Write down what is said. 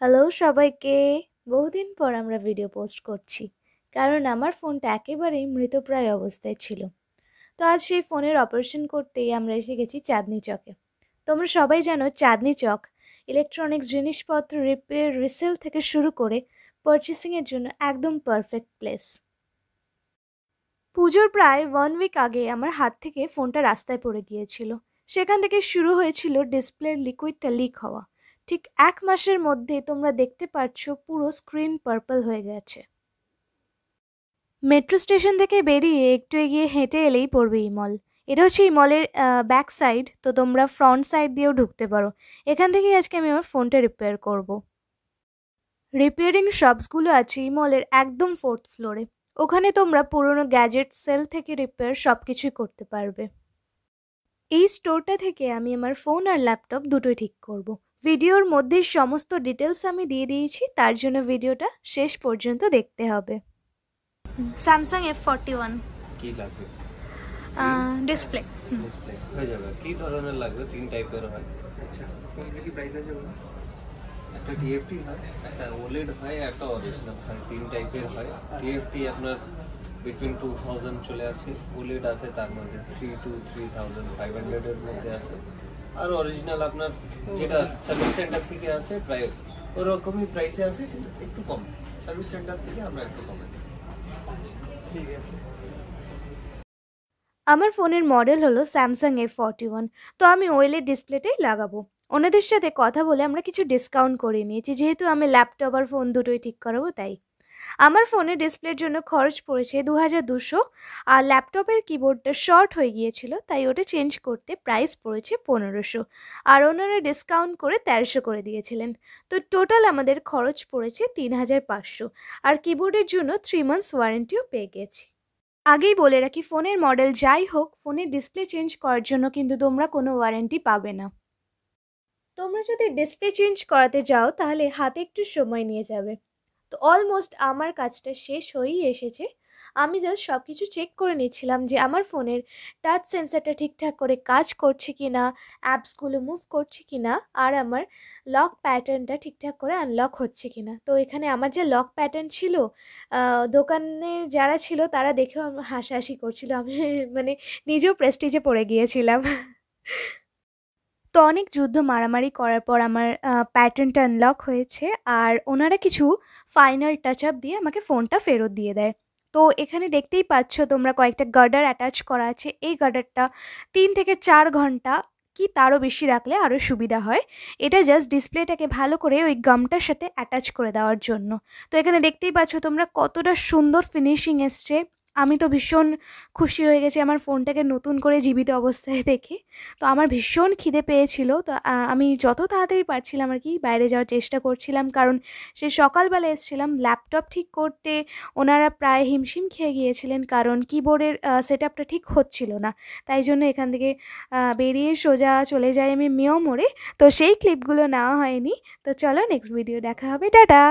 Hello সবাইকে। বহুদিন পর আমরা ভিডিও পোস্ট করছি, কারণ আমার ফোনটা একেবারেই মৃতপ্রায় অবস্থায় ছিল। তো আজ সেই ফোনের অপারেশন করতেই আমরা এসে গেছি চাঁদনি চকে। তোমরা সবাই জানো চাঁদনি চক ইলেকট্রনিক্স জিনিসপত্র রিপেয়ার রিসেল থেকে শুরু করে পারচেসিংয়ের জন্য একদম পারফেক্ট প্লেস। পুজোর প্রায় 1 উইক আগে আমার হাত থেকে ফোনটা রাস্তায় পড়ে গিয়েছিল। সেখান থেকে শুরু হয়েছিল ডিসপ্লের লিকুইডটা লিক হওয়া। ঠিক 1 মাসের মধ্যে তোমরা দেখতে পাচ্ছ পুরো স্ক্রিন পার্পল হয়ে গেছে। মেট্রো স্টেশন থেকে বেরিয়ে একটু এগিয়ে হেঁটে এলেই পড়বে ইমল। এটা হচ্ছে ইমলের ব্যাক সাইড, তো তোমরা ফ্রন্ট সাইড দিয়েও ঢুকতে পারো। এখান থেকেই আজকে আমি আমার ফোনটা রিপেয়ার করব। রিপেয়ারিং শপসগুলো আছে ইমলের একদম 4th ফ্লোরে। ওখানে তোমরা পুরনো গ্যাজেট সেল থেকে রিপেয়ার সব কিছুই করতে পারবে। এই স্টোরটা থেকে আমি আমার ফোন আর ল্যাপটপ দুটোই ঠিক করব। ভিডিওর মধ্যে সমস্ত ডিটেলস আমি দিয়ে দিয়েছি, তার জন্য ভিডিওটা শেষ পর্যন্ত দেখতে হবে। স্যামসাং F41 কি লাগবে? ডিসপ্লে ডিসপ্লে হয়ে যাবে। কি ধরনের লাগবে? 3 টাইপের হয়। আচ্ছা, কোনগুলো কি প্রাইস আছে বলুন? একটা টিএফটি হয়, একটা ওলেড হয়, একটা অরিজিনাল হয়। 3 টাইপের হয়। টিএফটি আপনার বিটুইন 2000 চলে আসে, ওলেড আছে তার মধ্যে 3 to 3500 এর মধ্যে আছে, আর অরিজিনাল আপনার যেটা সার্ভিস সেন্টার থেকে আসে প্রায় ওরকমই প্রাইসে আছে, কিন্তু একটু কম। সার্ভিস সেন্টার থেকে আমরা একটু কমে দিই। ঠিক আছে। আমার ফোনের মডেল হলো স্যামসাং F41। তো আমি ওয়েলের ডিসপ্লেটাই লাগাবো। ওনাদের সাথে কথা বলে আমরা কিছু ডিসকাউন্ট করে নিয়েছি, যেহেতু আমি ল্যাপটপ আর ফোন দুটোই ঠিক করাবো তাই। আমার ফোনে ডিসপ্লের জন্য খরচ পড়েছে 2200, আর ল্যাপটপের কিবোর্ডটা শর্ট হয়ে গিয়েছিল, তাই ওটা চেঞ্জ করতে প্রাইস পড়েছে 1500, আর ওনারা ডিসকাউন্ট করে 1300 করে দিয়েছিলেন। তো টোটাল আমাদের খরচ পড়েছে 3500, আর কিবোর্ডের জন্য 3 মান্থস ওয়ারেন্টিও পেয়ে গেছি। আগেই বলে রাখি, ফোনের মডেল যাই হোক, ফোনের ডিসপ্লে চেঞ্জ করার জন্য কিন্তু তোমরা কোনো ওয়ারেন্টি পাবে না। তোমরা যদি ডিসপ্লে চেঞ্জ করাতে যাও তাহলে হাতে একটু সময় নিয়ে যাবে। তো অলমোস্ট আমার কাজটা শেষ হয়েই এসেছে। আমি জাস্ট সব কিছু চেক করে নিচ্ছিলাম যে আমার ফোনের টাচ সেন্সারটা ঠিকঠাক করে কাজ করছে কি না, অ্যাপসগুলো মুভ করছে কি না, আর আমার লক প্যাটার্নটা ঠিকঠাক করে আনলক হচ্ছে কি না। তো এখানে আমার যে লক প্যাটার্ন ছিল, দোকানে যারা ছিল তারা দেখেও আমার হাসাহাসি করছিল। আমি মানে নিজেও প্রেস্টিজে পড়ে গিয়েছিলাম। তো অনেক যুদ্ধ মারামারি করার পর আমার প্যাটার্নটা আনলক হয়েছে, আর ওনারা কিছু ফাইনাল টাচ আপ দিয়ে আমাকে ফোনটা ফেরত দিয়ে দেয়। তো এখানে দেখতেই পাচ্ছ তোমরা কয়েকটা গার্ডার অ্যাটাচ করা আছে। এই গার্ডারটা 3 থেকে 4 ঘন্টা কি তারও বেশি রাখলে আরও সুবিধা হয়। এটা জাস্ট ডিসপ্লেটাকে ভালো করে ওই গামটার সাথে অ্যাটাচ করে দেওয়ার জন্য। তো এখানে দেখতেই পাচ্ছ তোমরা কতটা সুন্দর ফিনিশিং এসছে। আমি তো ভীষণ খুশি হয়ে গেছি আমার ফোনটাকে নতুন করে জীবিত অবস্থায় দেখে। তো আমার ভীষণ খিদে পেয়েছিল, তো আমি যত তাড়াতাড়ি পারছিলাম আর কি বাইরে যাওয়ার চেষ্টা করছিলাম, কারণ সে সকালবেলা এসেছিলাম ল্যাপটপ ঠিক করতে। ওনারা প্রায় হিমশিম খেয়ে গিয়েছিলেন, কারণ কিবোর্ডের সেট আপটা ঠিক হচ্ছিল না। তাই জন্য এখান থেকে বেরিয়ে সোজা চলে যাই আমি মেয়ো মোড়ে। তো সেই ক্লিপগুলো নেওয়া হয়নি। তো চলো নেক্সট ভিডিও দেখা হবে, টাটা।